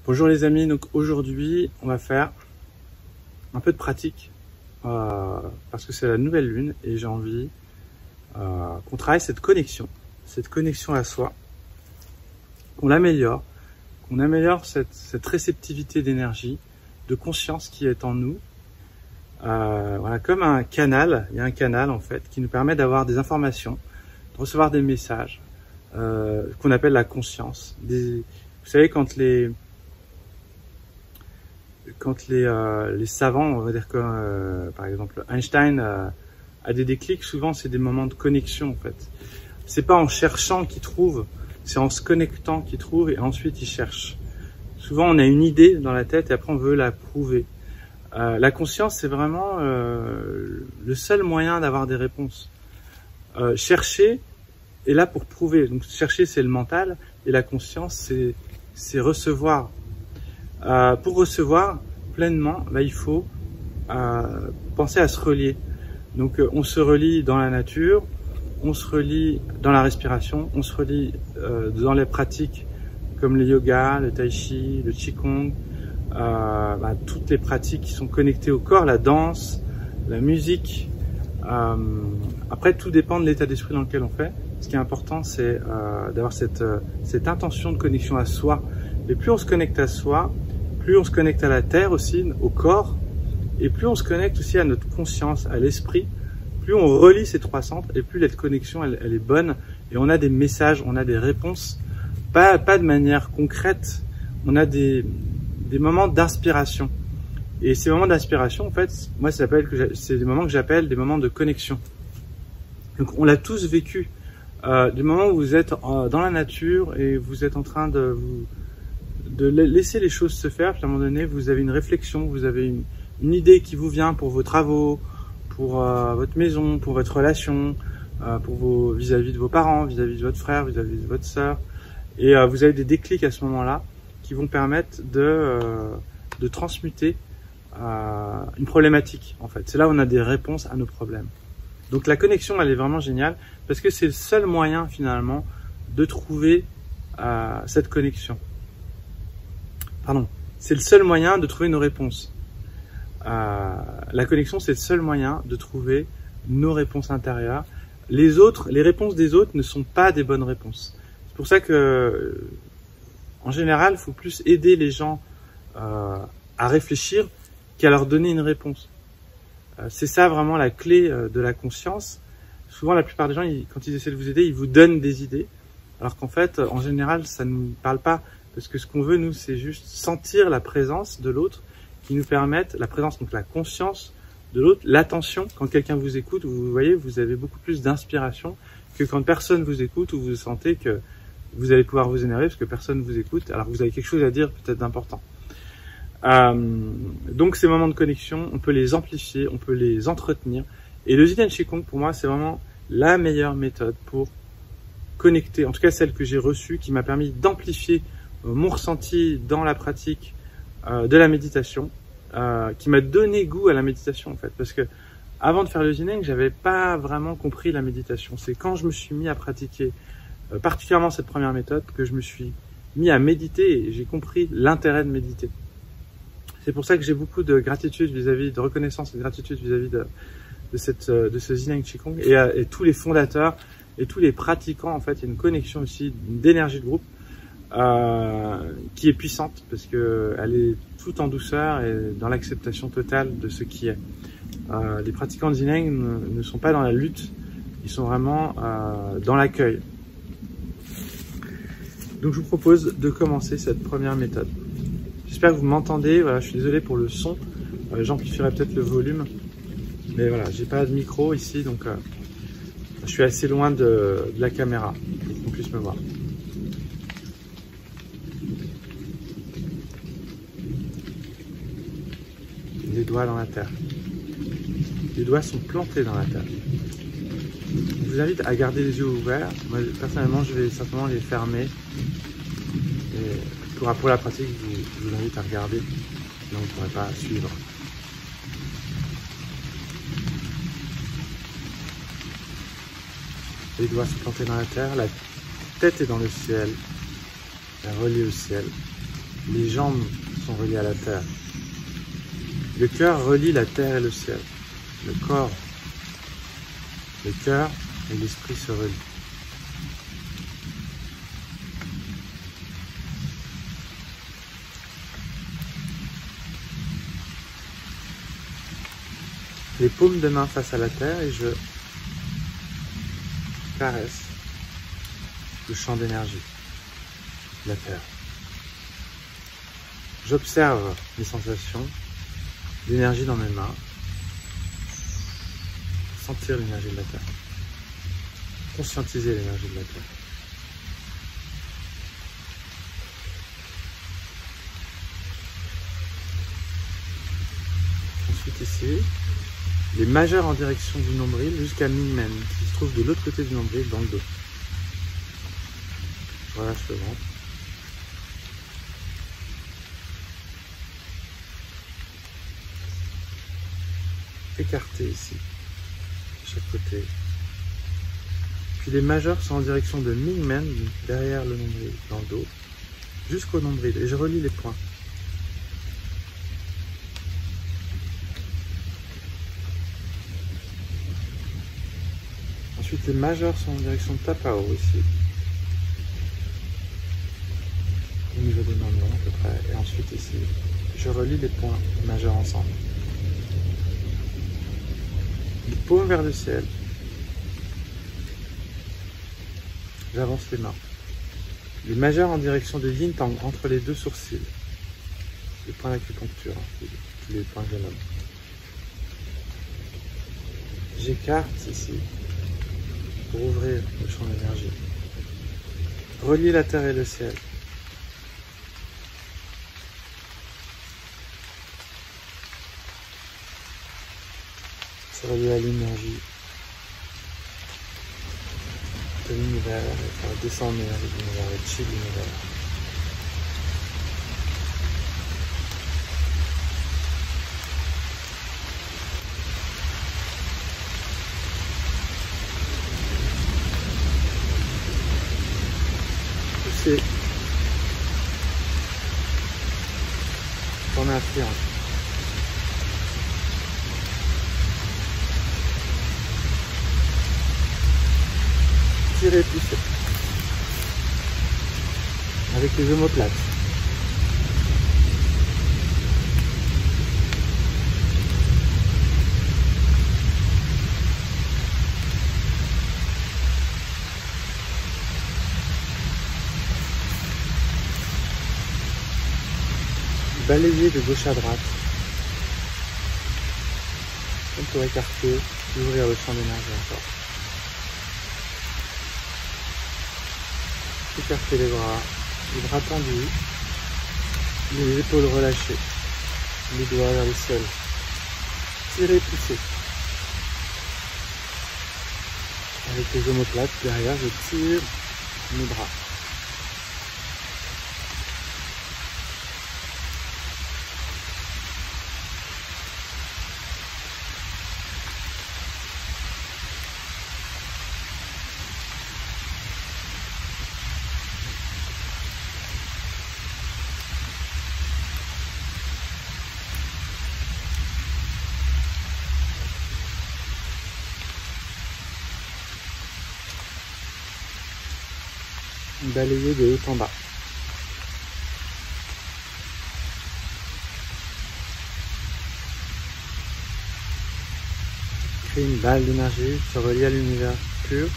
Bonjour les amis, donc aujourd'hui on va faire un peu de pratique parce que c'est la nouvelle lune et j'ai envie qu'on travaille cette connexion à soi, qu'on améliore cette réceptivité d'énergie, de conscience qui est en nous. Voilà, comme un canal, il y a un canal en fait qui nous permet d'avoir des informations, de recevoir des messages qu'on appelle la conscience. Vous savez, quand les savants, on va dire que par exemple Einstein a des déclics, souvent c'est des moments de connexion en fait. C'est pas en cherchant qu'il trouve, c'est en se connectant qu'il trouve et ensuite il cherche. Souvent on a une idée dans la tête et après on veut la prouver. La conscience c'est vraiment le seul moyen d'avoir des réponses. Chercher est là pour prouver. Donc chercher c'est le mental et la conscience c'est recevoir. Pour recevoir pleinement, là, il faut penser à se relier. Donc on se relie dans la nature, on se relie dans la respiration, on se relie dans les pratiques comme le yoga, le tai chi, le qigong, toutes les pratiques qui sont connectées au corps, la danse, la musique. Après, tout dépend de l'état d'esprit dans lequel on fait. Ce qui est important, c'est d'avoir cette intention de connexion à soi. Et plus on se connecte à soi, plus on se connecte à la terre aussi, au corps, et plus on se connecte aussi à notre conscience, à l'esprit, plus on relie ces trois centres, et plus cette connexion, elle est bonne, et on a des messages, on a des réponses, pas de manière concrète, on a des moments d'inspiration. Et ces moments d'inspiration, en fait, moi, c'est des moments que j'appelle des moments de connexion. Donc, on l'a tous vécu. Des moments où vous êtes dans la nature et vous êtes en train de laisser les choses se faire, puis à un moment donné, vous avez une réflexion, vous avez une idée qui vous vient pour vos travaux, pour votre maison, pour votre relation, pour vis-à-vis de vos parents, vis-à-vis de votre frère, vis-à-vis de votre sœur. Et vous avez des déclics à ce moment-là qui vont permettre de transmuter une problématique, en fait. C'est là où on a des réponses à nos problèmes. Donc la connexion, elle est vraiment géniale parce que c'est le seul moyen, finalement, de trouver cette connexion. Pardon, c'est le seul moyen de trouver nos réponses. La connexion, c'est le seul moyen de trouver nos réponses intérieures. Les réponses des autres ne sont pas des bonnes réponses. C'est pour ça que, en général, il faut plus aider les gens à réfléchir qu'à leur donner une réponse. C'est ça vraiment la clé de la conscience. Souvent, la plupart des gens, quand ils essaient de vous aider, ils vous donnent des idées, alors qu'en fait, en général, ça ne nous parle pas. Parce que ce qu'on veut, nous, c'est juste sentir la présence de l'autre qui nous permette, la présence, donc la conscience de l'autre, l'attention. Quand quelqu'un vous écoute, vous voyez, vous avez beaucoup plus d'inspiration que quand personne vous écoute ou vous sentez que vous allez pouvoir vous énerver parce que personne vous écoute, alors que vous avez quelque chose à dire peut-être d'important. Donc ces moments de connexion, on peut les amplifier, on peut les entretenir. Et le Jiden Qigong, pour moi, c'est vraiment la meilleure méthode pour connecter, en tout cas celle que j'ai reçue, qui m'a permis d'amplifier mon ressenti dans la pratique de la méditation, qui m'a donné goût à la méditation en fait, parce que avant de faire le Jiden, j'avais pas vraiment compris la méditation. C'est quand je me suis mis à pratiquer particulièrement cette première méthode que je me suis mis à méditer et j'ai compris l'intérêt de méditer. C'est pour ça que j'ai beaucoup de gratitude de reconnaissance et de gratitude vis-à-vis de ce Jiden Qigong et tous les fondateurs et tous les pratiquants. En fait, il y a une connexion aussi d'énergie de groupe qui est puissante parce que elle est tout en douceur et dans l'acceptation totale de ce qui est. Les pratiquants de Jiden ne sont pas dans la lutte, ils sont vraiment dans l'accueil. Donc je vous propose de commencer cette première méthode. J'espère que vous m'entendez. Voilà, je suis désolé pour le son, j'amplifierai peut-être le volume, mais voilà, j'ai pas de micro ici, donc je suis assez loin de la caméra pour qu'on puisse me voir. Les doigts dans la terre. Les doigts sont plantés dans la terre. Je vous invite à garder les yeux ouverts. Moi, personnellement, je vais simplement les fermer. Et pour la pratique, je vous invite à regarder. Sinon, vous ne pourrez pas suivre. Les doigts sont plantés dans la terre. La tête est dans le ciel. Elle est reliée au ciel. Les jambes sont reliées à la terre. Le cœur relie la terre et le ciel. Le corps, le cœur et l'esprit se relient. Les paumes de main face à la terre et je caresse le champ d'énergie de la terre. J'observe les sensations d'énergie dans mes mains, sentir l'énergie de la terre, conscientiser l'énergie de la terre. Ensuite ici, les majeurs en direction du nombril jusqu'à Mingmen, qui se trouve de l'autre côté du nombril, dans le dos. Je relâche le ventre. Écarté ici, de chaque côté. Puis les majeurs sont en direction de Mingmen, derrière le nombril, dans le dos, jusqu'au nombril. Et je relie les points. Ensuite, les majeurs sont en direction de Tapao ici, au niveau des mains à peu près. Et ensuite ici, je relie les points majeurs ensemble. Les paumes vers le ciel. J'avance les mains. Les majeurs en direction de Yin Tang, entre les deux sourcils. Les points d'acupuncture, tous les points que je nomme. J'écarte ici, pour ouvrir le champ d'énergie. Relier la terre et le ciel. C'est relié à l'énergie de l'univers et faire descendre l'énergie de l'univers, le chi de l'univers. Pousser. Tourner un triangle. Tirer et pousser. Avec les omoplates. Balayer de gauche à droite. Comme pour écarter, ouvrir le champ d'énergie encore. Écarter les bras tendus, les épaules relâchées, les doigts vers le ciel. Tirer, pousser. Avec les omoplates derrière, je tire mes bras. Balayer de haut en bas. Créer une balle d'énergie, se relier à l'univers pur.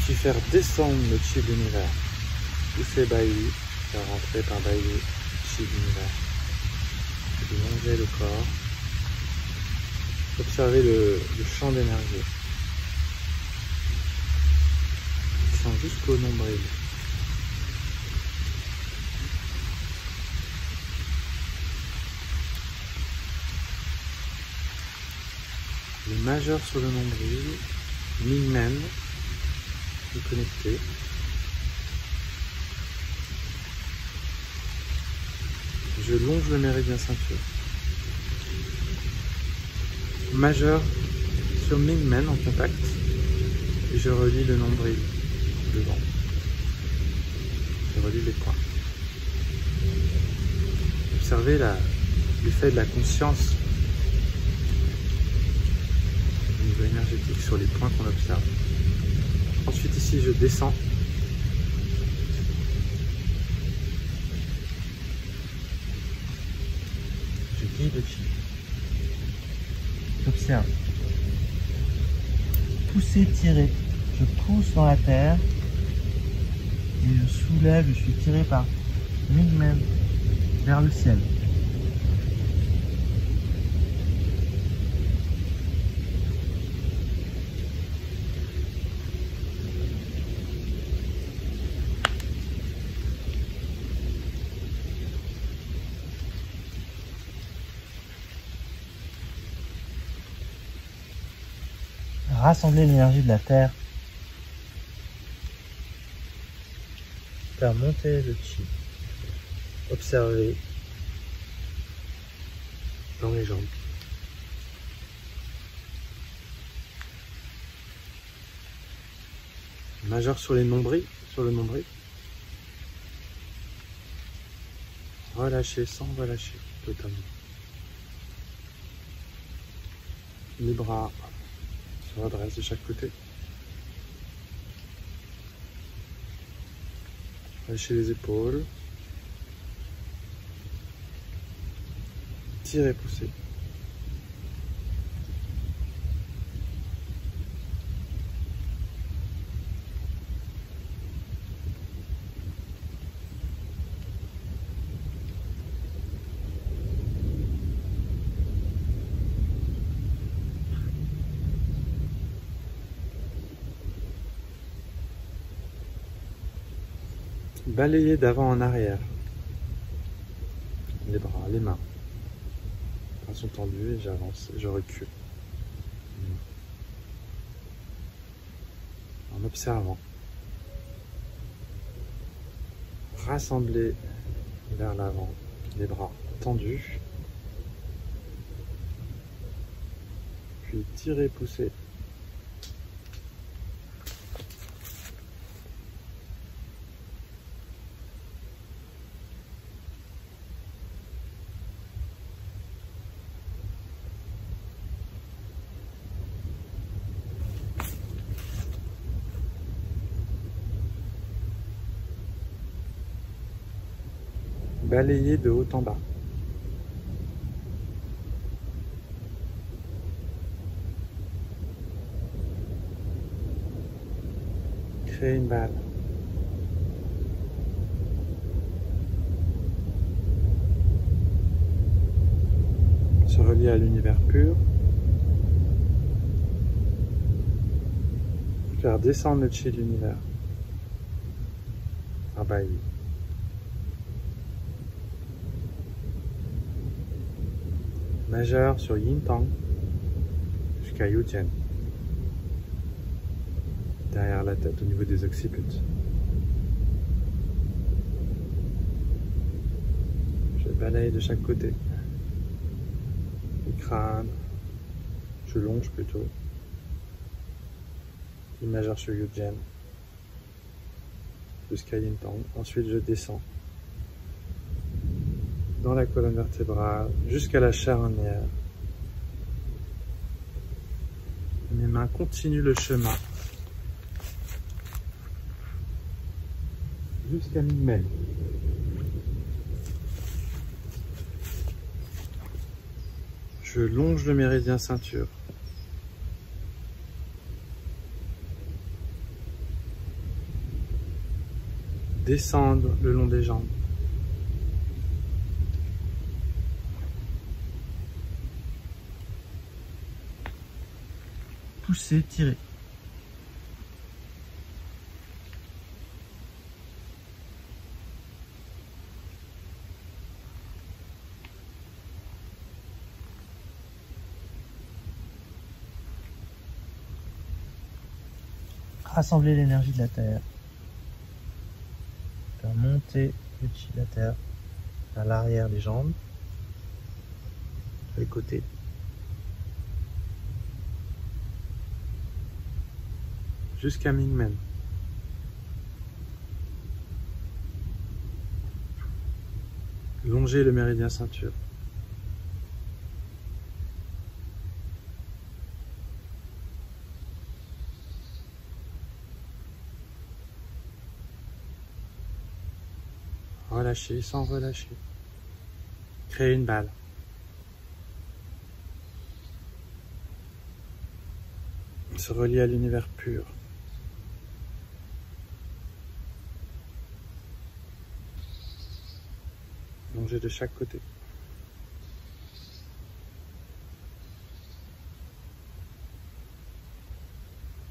Puis faire descendre le chi de l'univers. Pousser Baili, faire rentrer par Baili, chi de l'univers. Et longer le corps. Observer le champ d'énergie. Jusqu'au nombril. Les majeurs sur le nombril, Mingmen, est connecté. Je longe le méridien ceinture. Majeur sur Mingmen en contact et je relie le nombril devant. les points. Observez l'effet de la conscience au niveau énergétique sur les points qu'on observe. Ensuite ici je descends. Je guide le chi. J'observe. Pousser, tirer. Je pousse dans la terre et je soulève, je suis tiré par Mingmen vers le ciel. Rassembler l'énergie de la terre, faire monter le chi, observer dans les jambes. Majeur sur les nombrils, sur le nombril. Relâcher sans relâcher totalement. Les bras se redressent de chaque côté. Lâchez les épaules. Tirez, poussez. Balayez d'avant en arrière. Les bras, les mains. Les bras sont tendus et j'avance, je recule. En observant. Rassemblez vers l'avant, les bras tendus. Puis tirez, poussez. Balayez de haut en bas. Créez une balle. Se relier à l'univers pur. Faire descendre le chi de l'univers. Travailler. Majeur sur Yin Tang jusqu'à Yu Jian. Derrière la tête, au niveau des occiputes. Je balaye de chaque côté. Le crâne. Je longe plutôt. Le majeur sur Yu Jian jusqu'à Yin Tang. Ensuite, je descends dans la colonne vertébrale, jusqu'à la charnière. Mes mains continuent le chemin jusqu'à Mingmen. Je longe le méridien ceinture. Descendre le long des jambes. Pousser, tirer. Rassembler l'énergie de la terre. Faire monter le chi de la terre vers l'arrière des jambes, les côtés. Jusqu'à Mingmen. Longez le méridien ceinture. Relâchez sans relâcher. Créez une balle. Se relier à l'univers pur. Longez de chaque côté.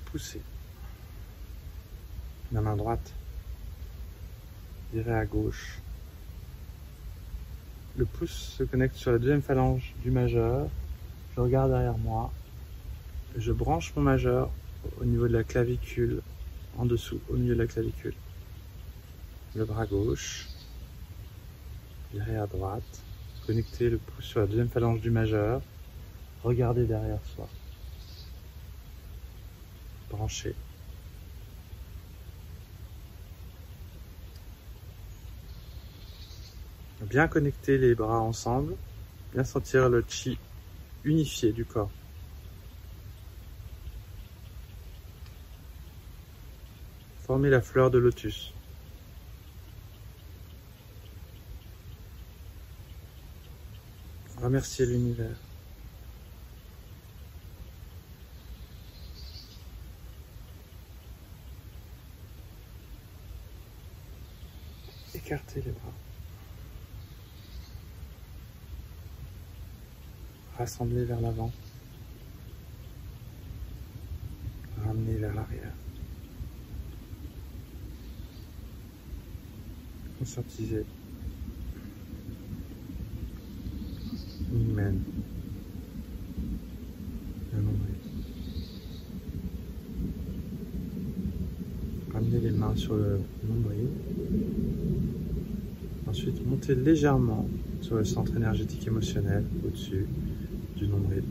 Poussez. La main droite. Virez à gauche. Le pouce se connecte sur la deuxième phalange du majeur. Je regarde derrière moi. Je branche mon majeur au niveau de la clavicule, en dessous, au milieu de la clavicule. Le bras gauche. Virez à droite. Connectez le pouce sur la deuxième phalange du majeur. Regardez derrière soi. Branchez. Bien connecter les bras ensemble, bien sentir le chi unifié du corps. Formez la fleur de lotus. Remerciez l'univers. Écartez les bras. Rassemblez vers l'avant. Ramenez vers l'arrière. Conscientisez. Hymen. Le nombril. Ramenez les mains sur le nombril. Ensuite, montez légèrement sur le centre énergétique émotionnel au-dessus du nombril.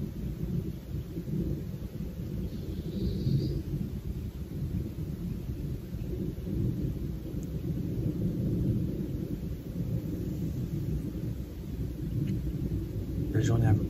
Belle journée à vous.